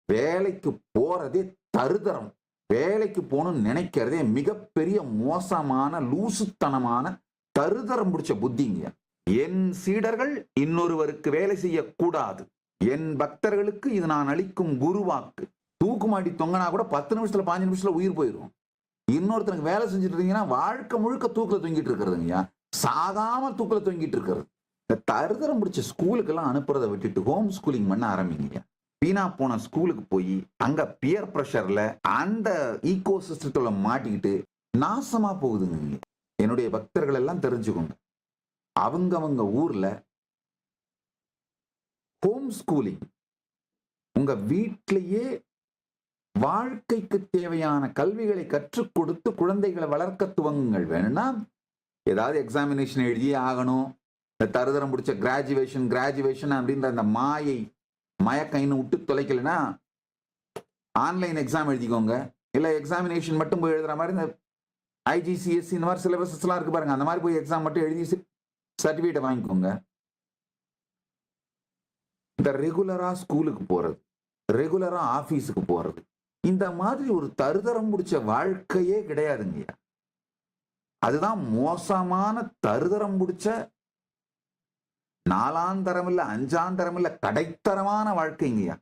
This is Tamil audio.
வேலைக்கு போறதே தருதரம். வேலைக்கு போகணும்னு நினைக்கிறதே மிகப்பெரிய மோசமான லூசுத்தனமான தருதரம் பிடிச்ச புத்திங்க. என் சீடர்கள் இன்னொருவருக்கு வேலை செய்யக்கூடாது. என் பக்தர்களுக்கு இது நான் அளிக்கும் குருவாக்கு. தூக்கு மாட்டி தொங்கினா கூட 10 நிமிஷத்துல 5 நிமிஷத்துல உயிர் போயிடும். இன்னொருத்தனுக்கு வேலை செஞ்சுட்டு இருந்தீங்கன்னா வாழ்க்கை முழுக்க தூக்கில தொங்கிட்டு இருக்கிறதுங்கய்யா. சாகாம தூக்கில தொங்கிட்டு இருக்கிறது. இந்த தருதரம் பிடிச்ச ஸ்கூலுக்கு எல்லாம் அனுப்புறதை விட்டுட்டு ஹோம் ஸ்கூலிங் பண்ண ஆரம்பிங்க. வீணா போன ஸ்கூலுக்கு போய் அங்க பியர் பிரஷர்ல அந்த ஈகோ சிஸ்டத்துல மாட்டிக்கிட்டு நாசமா போகுதுங்க. என்னுடைய பக்தர்கள் எல்லாம் தெரிஞ்சுக்கோங்க, அவங்க ஊர்ல ஹோம் ஸ்கூலிங் உங்க வீட்டிலேயே வாழ்க்கைக்கு தேவையான கல்விகளை கற்றுக் கொடுத்து குழந்தைகளை வளர்க்க துவங்குங்கள். வேணும்னா ஏதாவது எக்ஸாமினேஷன் எழுதியே ஆகணும், இந்த தருதரம் பிடிச்ச கிராஜுவேஷன் அப்படின்ற அந்த மயக்கைன்னு விட்டு தொலைக்கலைன்னா ஆன்லைன் எக்ஸாம் எழுதிக்கோங்க. இல்ல எக்ஸாமினேஷன் மட்டும் போய் எழுதுற மாதிரி இந்த IGCSE இந்த மாதிரி சிலபஸ் எல்லாம் இருக்கு பாருங்க, அந்த மாதிரி போய் எக்ஸாம் மட்டும் எழுதி சர்டிபிகேட் வாங்கிக்கோங்க. இந்த ரெகுலரா ஸ்கூலுக்கு போறது, ரெகுலரா ஆபீஸுக்கு போறது, இந்த மாதிரி ஒரு தருதரம் பிடிச்ச வாழ்க்கையே கிடையாதுங்க. அதுதான் மோசமான தருதரம் பிடிச்ச 4ஆம் தரம் இல்ல 5ஆம் தரம் இல்ல கடைத்தரமான வாழ்க்கைங்கய்யா.